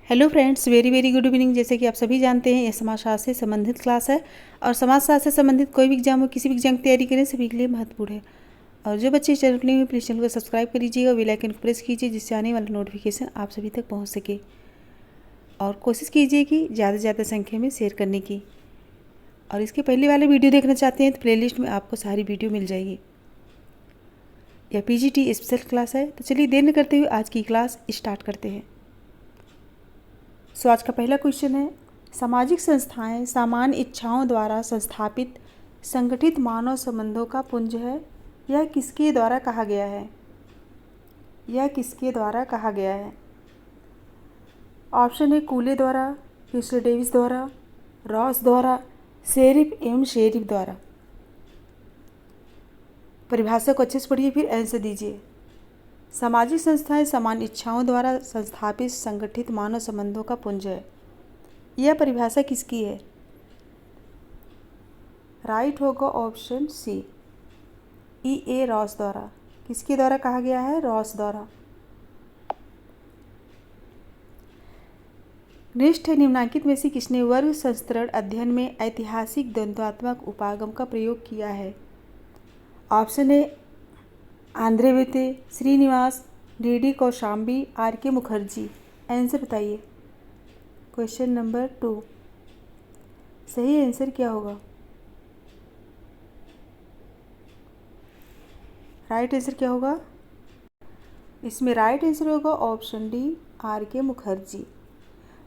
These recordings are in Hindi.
Hello friends, very very good evening. जैसे कि आप सभी जानते हैं, यह समाजशास्त्र से संबंधित क्लास है और समाजशास्त्र से संबंधित कोई भी एग्जाम हो, किसी भी एग्जाम की तैयारी करें, सभी के लिए महत्वपूर्ण है। और जो बच्चे चैनल पर नहीं हुए, प्लीज़ चैनल को सब्सक्राइब कर लीजिएगा, बेल आइकन को प्रेस कीजिए, जिससे आने वाला नोटिफिकेशन आप सभी तक पहुँच सके। और कोशिश कीजिए कि ज़्यादा से ज़्यादा संख्या में शेयर करने की। और इसके पहले वाले वीडियो देखना चाहते हैं तो प्लेलिस्ट में आपको सारी वीडियो मिल जाएगी। यह पीजीटी स्पेशल क्लास है। तो चलिए देर न करते हुए आज की क्लास स्टार्ट करते हैं। सो आज का पहला क्वेश्चन है, सामाजिक संस्थाएं सामान्य इच्छाओं द्वारा संस्थापित संगठित मानव संबंधों का पुंज है। यह किसके द्वारा कहा गया है? यह किसके द्वारा कहा गया है? ऑप्शन है कूले द्वारा, क्रिस्टल डेविस द्वारा, रॉस द्वारा, शेरिफ एवं शेरिफ द्वारा। परिभाषा को अच्छे से पढ़िए, फिर आंसर दीजिए। सामाजिक संस्थाएं सामान्य इच्छाओं द्वारा संस्थापित संगठित मानव संबंधों का पुंज है। यह परिभाषा किसकी है? राइट होगा ऑप्शन सी, E.A. रॉस द्वारा। किसके द्वारा कहा गया है? रॉस द्वारा। नेक्स्ट है, निम्नलिखित में से किसने वर्ग संस्तरण अध्ययन में ऐतिहासिक द्वंद्वात्मक उपागम का प्रयोग किया है? ऑप्शन है Andre Beteille, Srinivas, D.D. Kosambi, R.K. Mukherjee. Answer बताइए। क्वेश्चन नंबर 2, सही आंसर क्या होगा? राइट आंसर क्या होगा? इसमें राइट आंसर होगा ऑप्शन डी, R.K. मुखर्जी।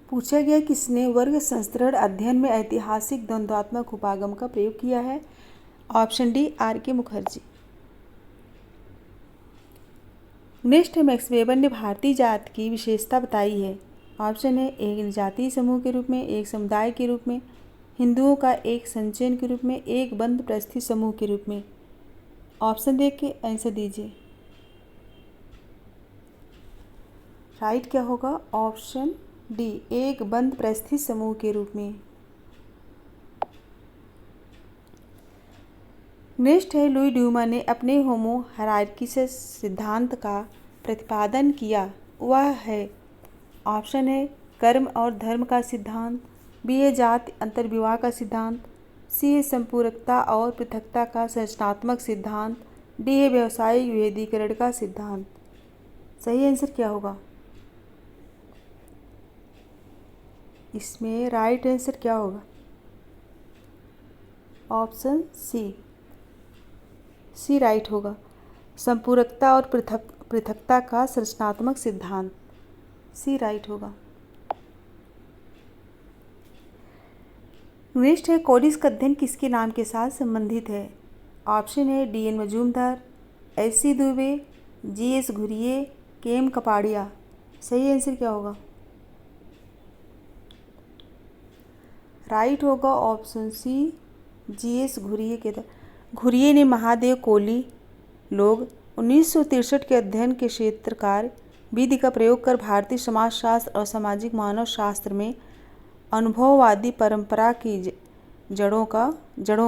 पूछा गया किसने वर्ग संस्तरण अध्ययन में ऐतिहासिक द्वंद्वात्मक उपागम का प्रयोग किया है? Option D, R.K. Mukherjee. Next है, मैक्स वेबर ने भारतीय जाति की विशेषता बताई है। ऑप्शन है एक जातीय समूह के रूप में, एक समुदाय के रूप में, हिंदुओं का एक संचयन के रूप में, एक बंद परिस्थिति समूह के रूप में। ऑप्शन देख के आंसर दीजिए। राइट क्या होगा? ऑप्शन डी, एक बंद परिस्थिति समूह के रूप में। नेक्स्ट है, लुई ड्यूमा ने अपने होमो हायरार्किस सिद्धांत का प्रतिपादन किया। वह है, ऑप्शन है कर्म और धर्म का सिद्धांत, बी है जाति अंतर्विवाह का सिद्धांत, सी है संपूरकता और पृथकता का संरचनात्मक सिद्धांत, डी है व्यावसायिक विभेदीकरण का सिद्धांत। सही आंसर क्या होगा? इसमें राइट आंसर क्या होगा? ऑप्शन सी राइट होगा। संपूरकता और पृथकता का संरचनात्मक सिद्धांत, सी राइट होगा। नेक्स्ट है, कोलिस का अध्ययन किसके नाम के साथ संबंधित है? ऑप्शन है D.N. Majumdar, S.C. Dubey, G.S. Ghurye, K.M. Kapadia. सही आंसर क्या होगा? राइट होगा ऑप्शन सी, G.S. घुरिये के द्वारा। घुरिये ने महादेव कोली लोग 1963 के अध्ययन के क्षेत्रकार विधि का प्रयोग कर भारतीय समाजशास्त्र और सामाजिक मानव शास्त्र में अनुभववादी परंपरा की जड़ों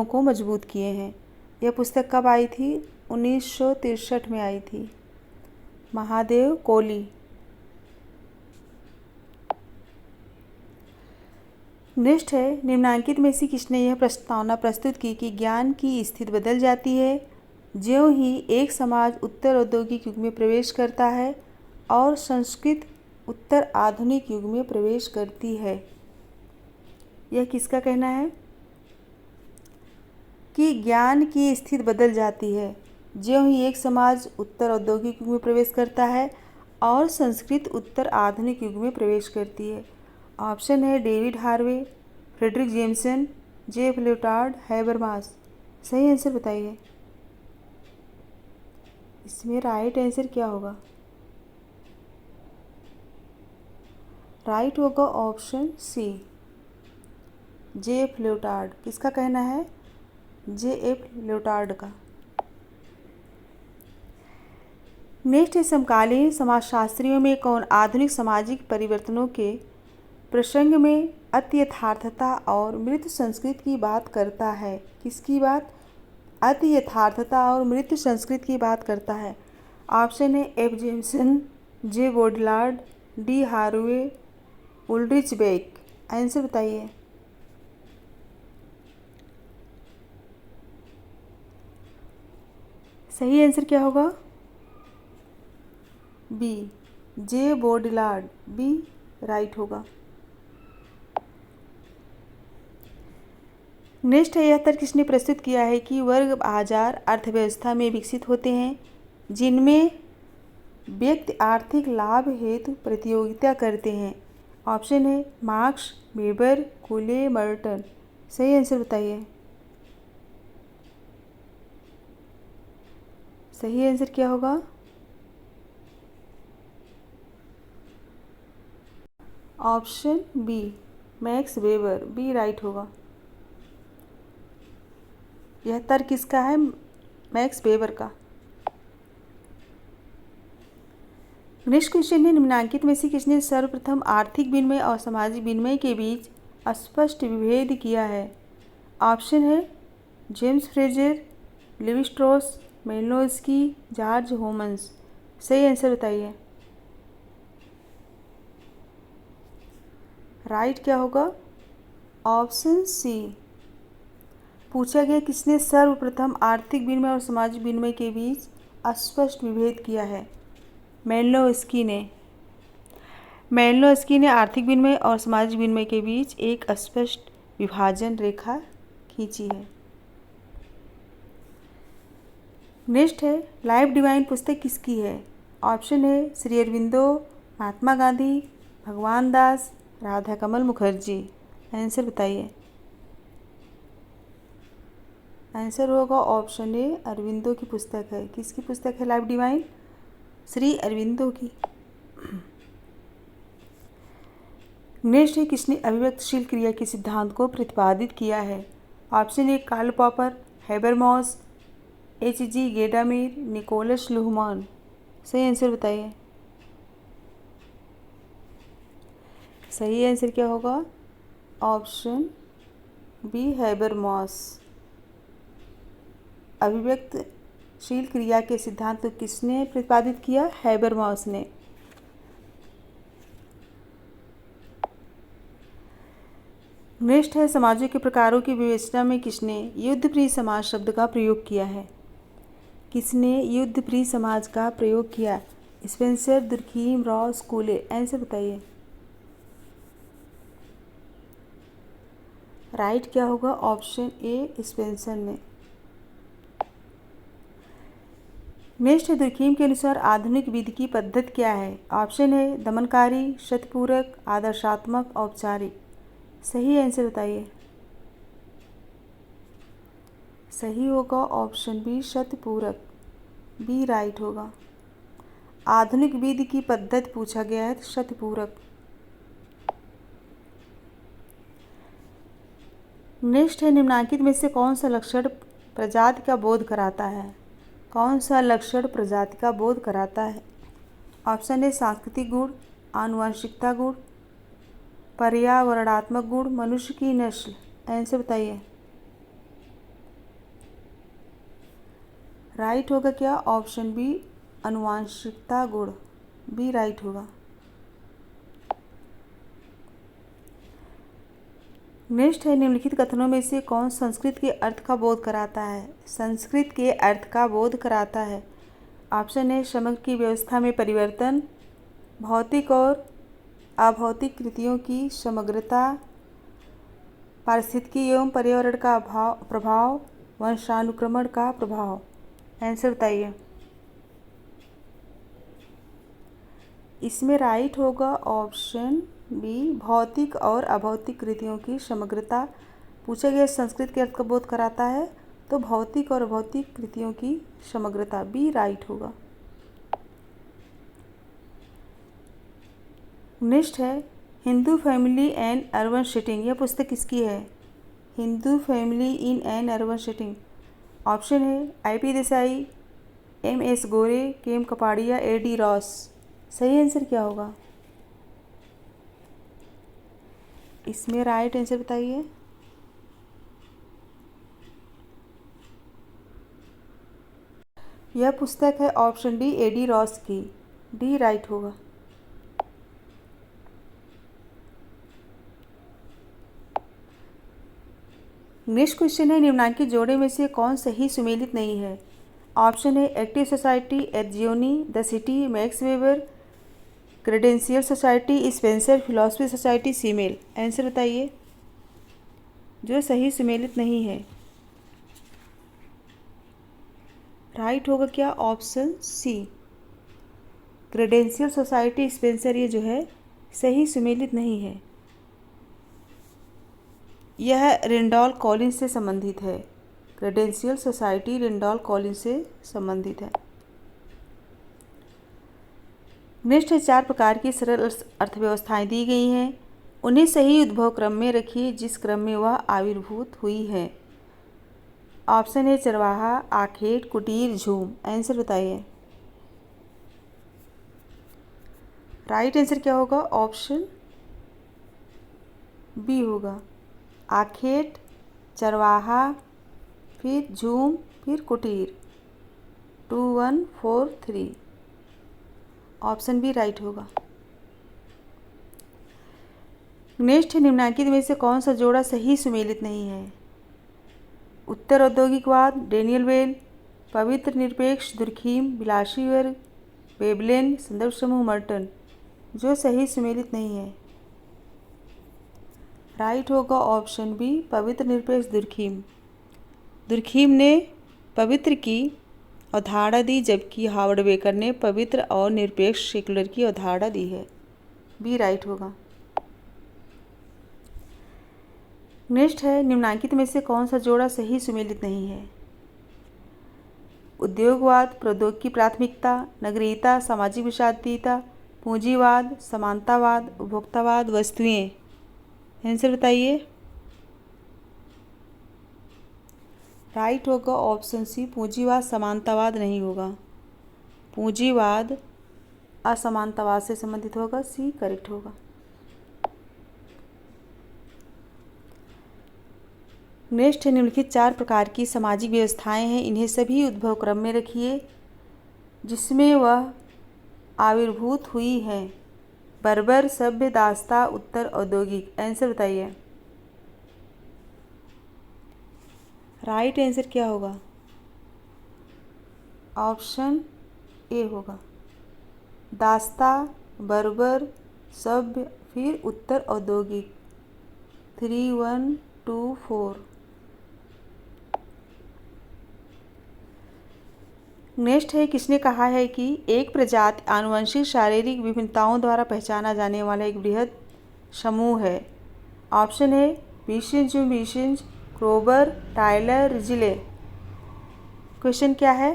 को मजबूत किए हैं। यह पुस्तक कब आई थी? 1963 में आई थी। महादेव कोली। नेक्स्ट है, निम्नलिखित में से किसने यह प्रस्तावना प्रस्तुत की कि ज्ञान की स्थिति बदल जाती है ज्यों ही एक समाज उत्तर औद्योगिक युग में प्रवेश करता है और संस्कृत उत्तर आधुनिक युग में प्रवेश करती है? यह किसका कहना है कि ज्ञान की स्थिति बदल जाती है ज्यों ही एक समाज उत्तर औद्योगिक युग में प्रवेश करता है और संस्कृत उत्तर आधुनिक युग में प्रवेश करती है? ऑप्शन है David Harvey, Frederic Jameson, J.F. Lyotard, Habermas. सही आंसर बताइए। इसमें राइट आंसर क्या होगा? राइट होगा ऑप्शन सी, J.F. लियोटार्ड। किसका कहना है? J.F. लियोटार्ड का। नेक्स्ट है, समकालीन समाजशास्त्रियों में कौन आधुनिक सामाजिक परिवर्तनों के प्रसंग में अत्यथार्थता और मृत संस्कृति की बात करता है? किसकी बात? अत्यथार्थता और मृत संस्कृति की बात करता है। ऑप्शन है F. Jameson, J. Baudrillard, D. Harvey, Ulrich Beck. Answer बताइए। सही आंसर क्या होगा? B, J Baudrillard. B right होगा। नेक्स्ट है, यह तर्क किसने प्रस्तुत किया है कि वर्ग बाजार अर्थव्यवस्था में विकसित होते हैं जिनमें व्यक्ति आर्थिक लाभ हेतु प्रतियोगिता करते हैं। ऑप्शन है मार्क्स, वेबर, कूले, मर्टन। सही आंसर बताइए। सही आंसर क्या होगा? Option B, Max Weber. B right होगा। यह तर्क किसका है? मैक्स वेबर का। नेक्स्ट क्वेश्चन है, निम्नलिखित में से किसने सर्वप्रथम आर्थिक विनिमय और सामाजिक विनिमय के बीच स्पष्ट विभेद किया है? ऑप्शन है James Frazer, Levi Strauss, Malinowski, George Homans. सही आंसर बताइए। राइट क्या होगा? Option C. पूछा गया किसने सर्वप्रथम आर्थिक विनिमय और सामाजिक विनिमय के बीच स्पष्ट विभेद किया है? मेलिनोव्स्की ने। मेलिनोव्स्की ने आर्थिक विनिमय और सामाजिक विनिमय के बीच एक स्पष्ट विभाजन रेखा खींची है। नेक्स्ट है, लाइफ डिवाइन पुस्तक किसकी है? ऑप्शन है श्री अरविंदो, महात्मा गांधी, भगवान दास, राधा कमल मुखर्जी। आंसर बताइए। आंसर होगा ऑप्शन ए, अरविंदो की पुस्तक है। किसकी पुस्तक है लाइफ डिवाइन? श्री अरविंदो की। नेक्स्ट है, किसने अभिव्यक्तिशील क्रिया के सिद्धांत को प्रतिपादित किया है? Option A Karl Popper, Habermas, H.G. Gadamer, Niklas Luhmann. सही आंसर बताइए। सही आंसर क्या होगा? Option B, हैबरमॉस। अभिव्यक्तिशील क्रिया के सिद्धांत को किसने प्रतिपादित किया? हैबरमॉस ने। नेक्स्ट है, समाजों के प्रकारों की विवेचना में किसने युद्धप्रिय समाज शब्द का प्रयोग किया है? किसने युद्धप्रिय समाज का प्रयोग किया? Spencer, Durkheim, Ross, कूले। आंसर बताइए। राइट क्या होगा? ऑप्शन ए, स्पेंसर ने। नेक्स्ट है, दुर्खीम के अनुसार आधुनिक विधि की पद्धति क्या है? ऑप्शन है दमनकारी, शतपूरक, आदर्शात्मक, औपचारिक। सही आंसर बताइए। सही होगा ऑप्शन बी, शतपूरक। बी राइट होगा। आधुनिक विधि की पद्धति पूछा गया है तो शतपूरक। नेक्स्ट है, निम्नलिखित में से कौन सा लक्षण प्रजाति का बोध कराता है? कौन सा लक्षण प्रजाति का बोध कराता है? ऑप्शन है सांस्कृतिक गुण, आनुवंशिकता गुण, पर्यावरणात्मक गुण, मनुष्य की नस्ल। आंसर बताइए। राइट होगा क्या? ऑप्शन बी, आनुवंशिकता गुण। बी राइट होगा। नेक्स्ट है, निम्नलिखित कथनों में से कौन संस्कृत के अर्थ का बोध कराता है? संस्कृत के अर्थ का बोध कराता है। ऑप्शन है समग्र की व्यवस्था में परिवर्तन, भौतिक और अभौतिक कृतियों की समग्रता, पारिस्थितिकी एवं पर्यावरण का प्रभाव, वंशानुक्रमण का प्रभाव। आंसर बताइए। इसमें राइट होगा ऑप्शन बी, भौतिक और अभौतिक कृतियों की समग्रता। पूछा गया संस्कृत के अर्थ का बोध कराता है तो भौतिक और अभौतिक कृतियों की समग्रता। बी राइट होगा। नेक्स्ट है, Hindu family and urban setting. यह पुस्तक किसकी है? Hindu family in an urban setting. Option है I.P. देसाई, M.S. गोरे, केम कपाड़िया, A.D. रॉस। सही आंसर क्या होगा? इसमें राइट आंसर बताइए। यह पुस्तक है ऑप्शन डी, A.D. रॉस की। डी राइट होगा। नेक्स्ट क्वेश्चन है, निम्नलिखित जोड़े में से कौन सही सुमेलित नहीं है? ऑप्शन है active society Etzioni, the city Max Weber, credential society Spencer, philosophy society Simmel. Answer बताइए जो सही सुमेलित नहीं है। राइट होगा क्या? Option C, credential society Spencer, ये जो है सही सुमेलित नहीं है। यह रेंडॉल कॉलिंस से संबंधित है। क्रेडेंशियल सोसाइटी रेंडॉल कॉलिंस से संबंधित है। नेक्स्ट है, 4 प्रकार की सरल अर्थव्यवस्थाएं दी गई हैं, उन्हें सही उद्भव क्रम में रखिए जिस क्रम में वह आविर्भूत हुई है। ऑप्शन है चरवाहा, आखेट, कुटीर, झूम। आंसर बताइए। राइट आंसर क्या होगा? ऑप्शन बी होगा, आखेट, चरवाहा, फिर झूम, फिर कुटीर। 2 1 4 3। ऑप्शन बी राइट होगा। नेक्स्ट है, निम्नलिखित में से कौन सा जोड़ा सही सुमेलित नहीं है? उत्तर औद्योगिकवाद डेनियल वेल, पवित्र निरपेक्ष दुर्खीम, विलासी वर्ग वेबलेन, संदर्भ समूह मर्टन। जो सही सुमेलित नहीं है। राइट होगा ऑप्शन बी, पवित्र निरपेक्ष दुर्खीम। दुर्खीम ने पवित्र की अवधारणा दी, जबकि हावर्ड बेकर ने पवित्र और निरपेक्ष सेकुलर की अवधारणा दी है। बी राइट होगा। नेक्स्ट है, निम्नलिखित में से कौन सा जोड़ा सही सुमेलित नहीं है? उद्योगवाद प्रौद्योगिकी प्राथमिकता, नगरीयता सामाजिक विषादीयता, पूंजीवाद समानतावाद, उपभोक्तावाद वस्तुएं। आंसर बताइए। राइट होगा ऑप्शन सी, पूंजीवाद समानतावाद नहीं होगा। पूंजीवाद असमानतावाद से संबंधित होगा। सी करेक्ट होगा। नेक्स्ट है, निम्नलिखित 4 प्रकार की सामाजिक व्यवस्थाएं हैं, इन्हें सभी उद्भव क्रम में रखिए जिसमें वह आविर्भूत हुई हैं। बर्बर, सभ्य, दास्ता, उत्तर औद्योगिक। आंसर बताइए। राइट आंसर क्या होगा? ऑप्शन ए होगा, दास्ता, बर्बर, सभ्य, फिर उत्तर औद्योगिक। 3 1 2 4। नेक्स्ट है, किसने कहा है कि एक प्रजाति आनुवंशिक शारीरिक विभिन्नताओं द्वारा पहचाना जाने वाला एक बृहद समूह है? ऑप्शन है विशिंज, क्रोबर, टायलर, रिजिले। क्वेश्चन क्या है?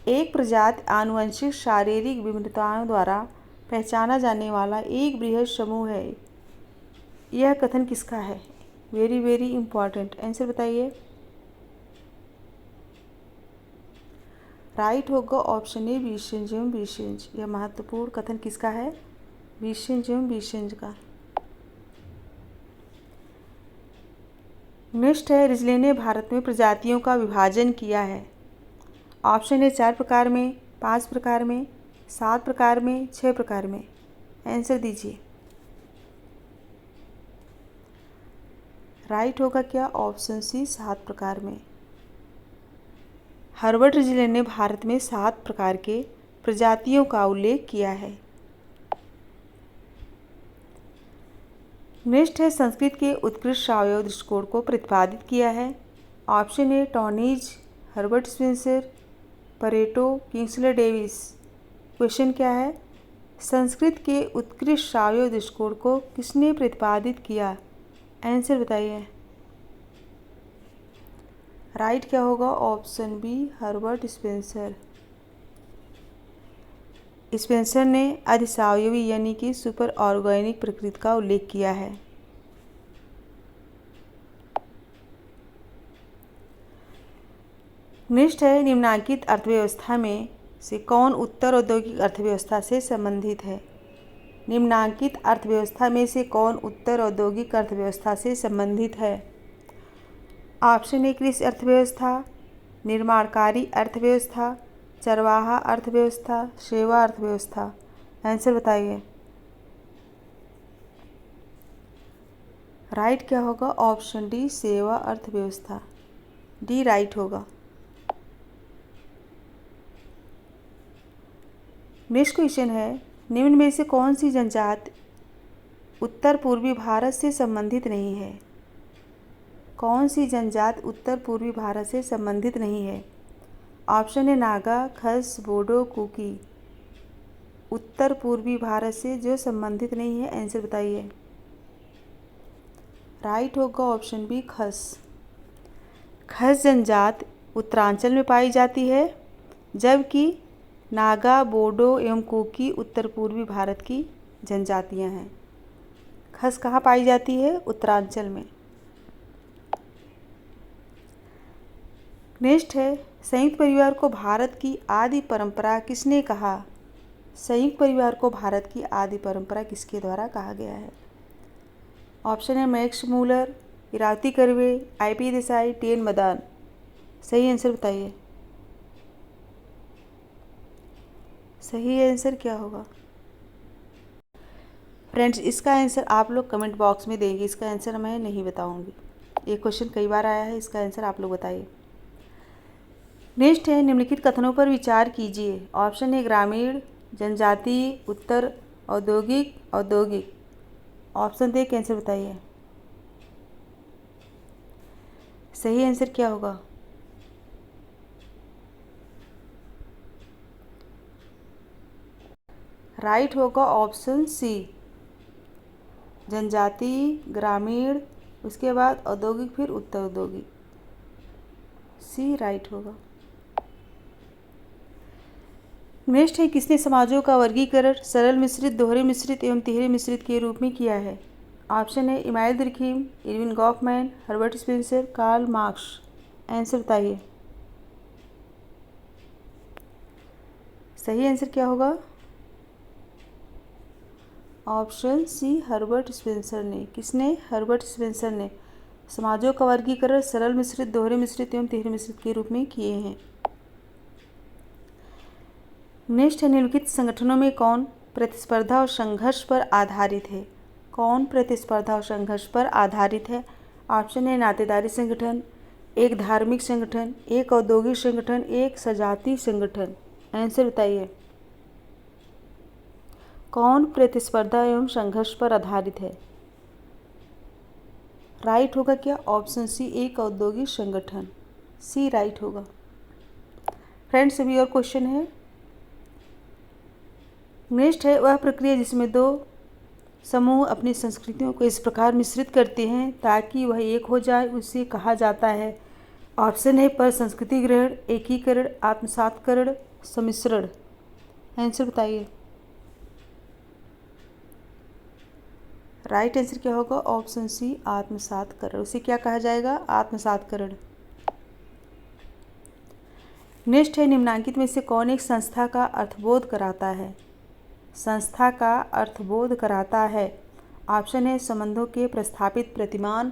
एक प्रजाति आनुवंशिक शारीरिक विभिन्नताओं द्वारा पहचाना जाने वाला एक बृहद समूह है, यह कथन किसका है? Very very important. आंसर बताइए। राइट होगा ऑप्शन ए, विशिंज। यह महत्वपूर्ण कथन किसका है? विशिंज का। नेक्स्ट है, रिजले ने भारत में प्रजातियों का विभाजन किया है। ऑप्शन है 4 प्रकार में, 5 प्रकार में, 7 प्रकार में, 6 प्रकार में। आंसर दीजिए। राइट होगा क्या? ऑप्शन सी, 7 प्रकार में। हर्बर्ट रिजले ने भारत में 7 प्रकार के प्रजातियों का उल्लेख किया है। नेक्स्ट है, संस्कृत के उत्कृष्ट सावयव दृष्टिकोण को प्रतिपादित किया है। Option A Tonnies, Herbert Spencer, Pareto, Kingsley Davis. Question क्या है? संस्कृत के उत्कृष्ट सावयव दृष्टिकोण को किसने प्रतिपादित किया? आंसर बताइए। राइट क्या होगा? Option B, Herbert Spencer. Spencer ने अधिसावयवी यानी कि सुपर ऑर्गेनिक प्रकृति का उल्लेख किया है। नेक्स्ट है, निम्नलिखित अर्थव्यवस्था में से कौन उत्तर औद्योगिक अर्थव्यवस्था से संबंधित है? निम्नलिखित अर्थव्यवस्था में से कौन उत्तर औद्योगिक अर्थव्यवस्था से संबंधित है? ऑप्शन ए कृषि अर्थव्यवस्था, निर्माणकारी अर्थव्यवस्था, चरवाहा अर्थव्यवस्था, सेवा अर्थव्यवस्था। आंसर बताइए। राइट क्या होगा? ऑप्शन डी सेवा अर्थव्यवस्था, डी राइट होगा। नेक्स्ट क्वेश्चन है, निम्न में से कौन सी जनजाति उत्तर पूर्वी भारत से संबंधित नहीं है? कौन सी जनजाति उत्तर पूर्वी भारत से संबंधित नहीं है? ऑप्शन है नागा, खस, बोडो, कुकी। उत्तर पूर्वी भारत से जो संबंधित नहीं है, आंसर बताइए। राइट होगा ऑप्शन बी खस। खस जनजाति उत्तरांचल में पाई जाती है, जबकि नागा, बोडो एवं कुकी उत्तर पूर्वी भारत की जनजातियां हैं। खस कहाँ पाई जाती है? उत्तरांचल में। नेक्स्ट है, संयुक्त परिवार को भारत की आदि परंपरा किसने कहा? संयुक्त परिवार को भारत की आदि परंपरा किसके द्वारा कहा गया है? ऑप्शन है Max Muller, Irawati Karve, I P. Desai, T N. Madan. सही आंसर बताइए। सही आंसर क्या होगा? फ्रेंड्स, इसका आंसर आप लोग कमेंट बॉक्स में देंगे, इसका आंसर मैं नहीं बताऊंगी। ये क्वेश्चन कई बार आया है, इसका आंसर आप लोग बताइए। नेक्स्ट है, निम्नलिखित कथनों पर विचार कीजिए। ऑप्शन है ग्रामीण, जनजाति, उत्तर, औद्योगिक, औद्योगिक। ऑप्शन दे के आंसर बताइए। सही आंसर क्या होगा? राइट होगा ऑप्शन सी, जनजाति, ग्रामीण, उसके बाद औद्योगिक, फिर उत्तर औद्योगिक। सी राइट होगा। नेक्स्ट है, किसने समाजों का वर्गीकरण सरल मिश्रित, दोहरे मिश्रित एवं तिहरे मिश्रित के रूप में किया है? ऑप्शन है Emile Durkheim, Erving Goffman, Herbert Spencer, Karl Marx. Answer बताइए। सही आंसर क्या होगा? ऑप्शन सी हर्बर्ट स्पेंसर ने। किसने? हर्बर्ट स्पेंसर ने समाजों का वर्गीकरण सरल मिश्रित, दोहरे मिश्रित एवं तिहरे मिश्रित के रूप में किए हैं। नेक्स्ट है, निम्नलिखित संगठनों में कौन प्रतिस्पर्धा और संघर्ष पर आधारित है? कौन प्रतिस्पर्धा और संघर्ष पर आधारित है? ऑप्शन है नातेदारी संगठन, एक धार्मिक संगठन, एक औद्योगिक संगठन, एक सजातीय संगठन। आंसर बताइए। कौन प्रतिस्पर्धा एवं संघर्ष पर आधारित है? राइट होगा क्या? ऑप्शन सी एक औद्योगिक संगठन। सी राइट होगा। फ्रेंड्स, अभी और क्वेश्चन है। नेक्स्ट है, वह प्रक्रिया जिसमें दो समूह अपनी संस्कृतियों को इस प्रकार मिश्रित करते हैं ताकि वह एक हो जाए, उसे कहा जाता है। ऑप्शन है पर संस्कृति ग्रहण, एकीकरण, आत्मसातकरण, सम्मिश्रण। आंसर बताइए। राइट आंसर क्या होगा? ऑप्शन सी आत्मसातकरण। उसे क्या कहा जाएगा? आत्मसातकरण। नेक्स्ट है, निम्नांकित में से कौन एक संस्था का अर्थबोध कराता है? संस्था का अर्थबोध कराता है। ऑप्शन है संबंधों के प्रस्थापित प्रतिमान,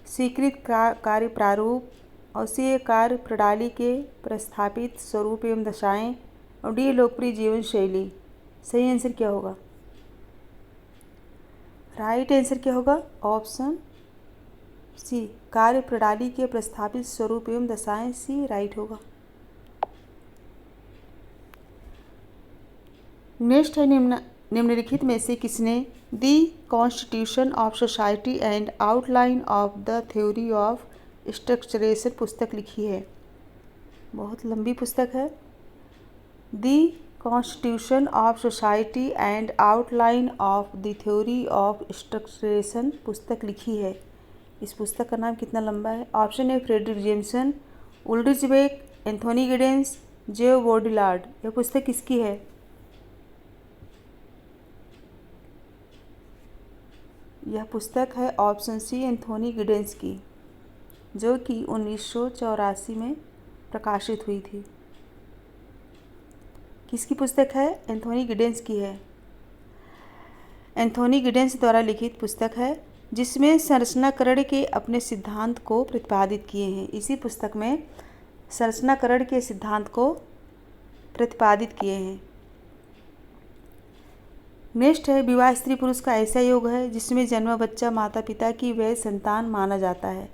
स्वीकृत कार्य प्रारूप, अवश्य कार्य प्रणाली के प्रस्थापित स्वरूप एवं दशाएं, और डी लोकप्रिय जीवन शैली। सही आंसर क्या होगा? राइट आंसर क्या होगा? ऑप्शन सी कार्य प्रणाली के प्रस्थापित स्वरूप एवं दशाएं। सी राइट होगा। नेक्स्ट है, निम्नलिखित में से किसने the constitution of society and outline of the theory of structuration पुस्तक लिखी है? बहुत लंबी पुस्तक है। The constitution of society and outline of the theory of structuration पुस्तक लिखी है। इस पुस्तक का नाम कितना लंबा है? ऑप्शन है Frederic Jameson, Ulrich Beck, Anthony Giddens, J Baudrillard. यह पुस्तक किसकी है? यह पुस्तक है ऑप्शन सी एंथोनी गिडेंस की, जो कि 1984 में प्रकाशित हुई थी। किसकी पुस्तक है? एंथोनी गिडेंस की है। एंथोनी गिडेंस द्वारा लिखित पुस्तक है, जिसमें संरचनाकरण के अपने सिद्धांत को प्रतिपादित किए हैं। इसी पुस्तक में संरचनाकरण के सिद्धांत को प्रतिपादित किए हैं। नेक्स्ट है विवाह स्त्री पुरुष का ऐसा योग है जिसमें जन्मा बच्चा माता पिता की वैध संतान माना जाता है।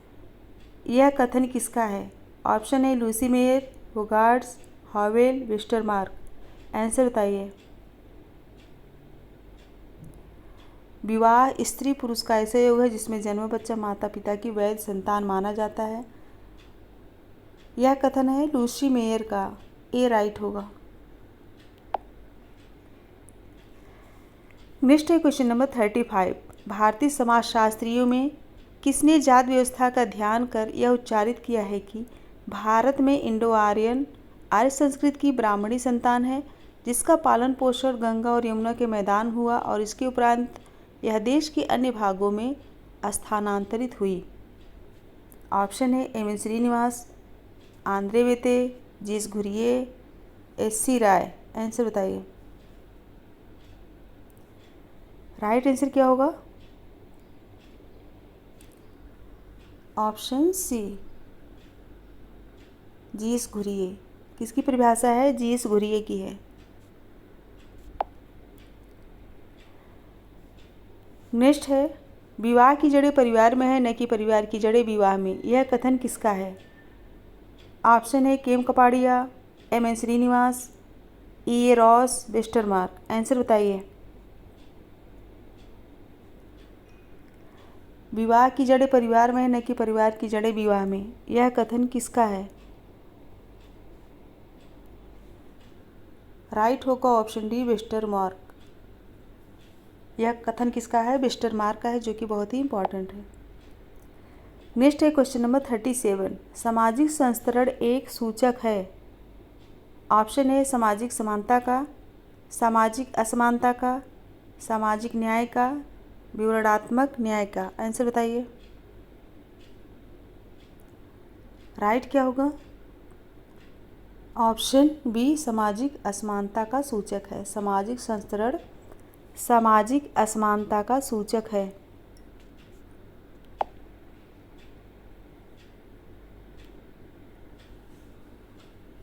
यह कथन किसका है? ऑप्शन है Lucy Mair, Hogarths, Howell, Westermarck. Answer बताइए। विवाह स्त्री पुरुष का ऐसा योग है जिसमें जन्मा बच्चा माता पिता की वैध संतान माना जाता है। यह कथन है लूसी मेयर का। ए राइट होगा। नेक्स्ट है क्वेश्चन नंबर 35। भारतीय समाजशास्त्रियों में किसने जात व्यवस्था का ध्यान कर यह उच्चारित किया है कि भारत में इंडो आर्यन आर्य संस्कृति की ब्राह्मणी संतान है जिसका पालन पोषण गंगा और यमुना के मैदान हुआ और इसके उपरांत यह देश के अन्य भागों में स्थानांतरित हुई। ऑप्शन है एम एन श्रीनिवास, आंद्रे वेते, जीस घुरिये, एस सी राय। आंसर बताइए। राइट आंसर क्या होगा? ऑप्शन सी, जीस घुरिये। किसकी परिभाषा है? जीस घुरिये की है। नेक्स्ट है विवाह की जड़ें परिवार में है न कि परिवार की जड़ें विवाह में। यह कथन किसका है? ऑप्शन है केम कपाड़िया, एम एन श्रीनिवास, ई ए रॉस, वेस्टरमार्क। आंसर बताइए। विवाह की जड़ें परिवार में है न कि परिवार की जड़ें विवाह में। यह कथन किसका है? राइट होगा ऑप्शन डी, वेस्टरमार्क। यह कथन किसका है? वेस्टरमार्क का है, जो कि बहुत ही इंपॉर्टेंट है। नेक्स्ट है क्वेश्चन नंबर 37। सामाजिक संस्तरण एक सूचक है। ऑप्शन है सामाजिक समानता का, सामाजिक असमानता का, सामाजिक न्याय का, विवरणात्मक न्याय का। आंसर बताइए। राइट क्या होगा? ऑप्शन बी, सामाजिक असमानता का सूचक है। सामाजिक संस्तरण सामाजिक असमानता का सूचक है।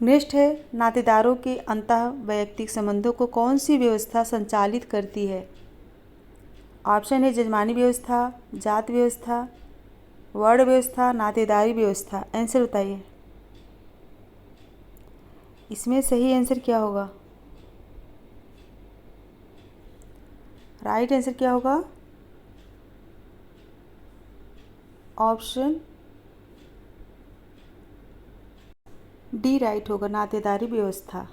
नेक्स्ट है नातेदारों के अंतः वैयक्तिक संबंधों को कौन सी व्यवस्था संचालित करती है? ऑप्शन है जजमानी व्यवस्था, जात व्यवस्था, वर्ण व्यवस्था, नातेदारी व्यवस्था। आंसर बताइए। इसमें सही आंसर क्या होगा? राइट आंसर क्या होगा? ऑप्शन डी राइट होगा, नातेदारी व्यवस्था।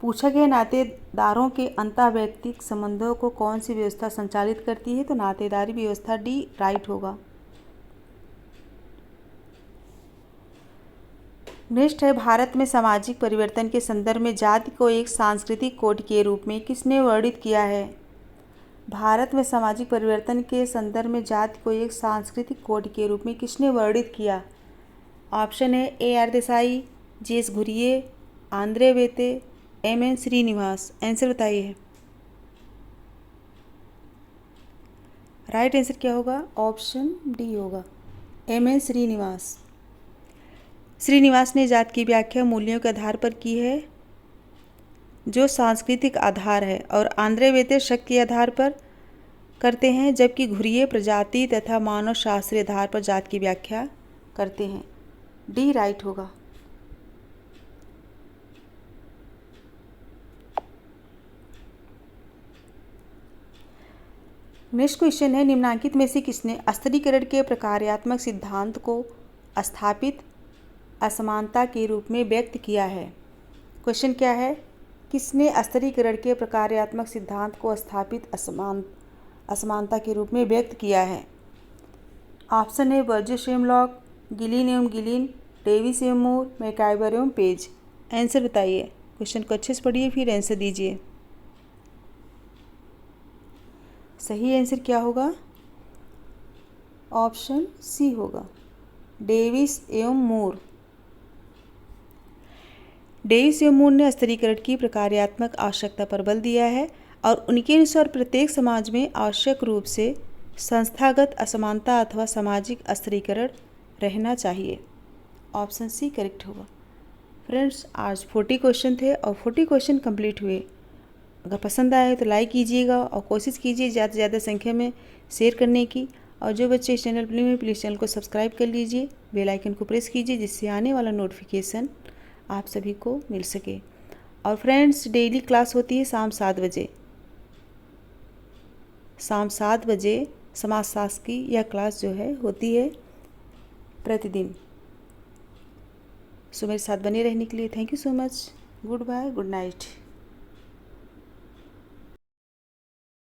पूछा गया नातेदारों के अंतःवैयक्तिक संबंधों को कौन सी व्यवस्था संचालित करती है, तो नातेदारी व्यवस्था, डी राइट होगा। नेक्स्ट है भारत में सामाजिक परिवर्तन के संदर्भ में जाति को एक सांस्कृतिक कोड के रूप में किसने वर्णित किया है? भारत में सामाजिक परिवर्तन के संदर्भ में जाति को एक सांस्कृतिक कोड के रूप में किसने वर्णित किया? ऑप्शन है A R Desai, G S Ghurye, Andre वेते, एम एन श्रीनिवास। आंसर बताइए। राइट आंसर क्या होगा? ऑप्शन डी होगा, एम एन श्रीनिवास। श्रीनिवास ने जात की व्याख्या मूल्यों के आधार पर की है जो सांस्कृतिक आधार है, और आंद्रे वेते शक के आधार पर करते हैं, जबकि घुरिये प्रजाति तथा मानव शास्त्रीय आधार पर जात की व्याख्या करते हैं। डी राइट होगा। नेक्स्ट क्वेश्चन है निम्नांकित में से किसने स्तरीकरण के प्रकार्यात्मक सिद्धांत को स्थापित असमानता के रूप में व्यक्त किया है? क्वेश्चन क्या है? किसने स्तरीकरण के प्रकार्यात्मक सिद्धांत को स्थापित असमानता के रूप में व्यक्त किया है? ऑप्शन है बर्जेस एवं लॉक, गिलिन एवं गिलिन, डेविस एवं मूर, मैकाइवर एवं पेज। आंसर बताइए। क्वेश्चन को अच्छे से पढ़िए फिर आंसर दीजिए। सही आंसर क्या होगा? ऑप्शन सी होगा, डेविस एवं मूर। डेविस एवं मूर ने स्तरीकरण की प्रकार्यात्मक आवश्यकता पर बल दिया है और उनके अनुसार प्रत्येक समाज में आवश्यक रूप से संस्थागत असमानता अथवा सामाजिक स्तरीकरण रहना चाहिए। ऑप्शन सी करेक्ट होगा। फ्रेंड्स, आज 40 क्वेश्चन थे और 40 क्वेश्चन कंप्लीट हुए। अगर पसंद आए तो लाइक कीजिएगा और कोशिश कीजिए ज़्यादा से ज़्यादा संख्या में शेयर करने की। और जो बच्चे इस चैनल पर न्यू हैं प्लीज़ चैनल को सब्सक्राइब कर लीजिए, बेल आइकन को प्रेस कीजिए जिससे आने वाला नोटिफिकेशन आप सभी को मिल सके। और फ्रेंड्स, डेली क्लास होती है शाम 7 बजे। शाम 7 बजे समाजशास्त्र की यह क्लास जो है होती है प्रतिदिन। सो मेरे साथ बने रहने के लिए thank you so much. Goodbye, good night.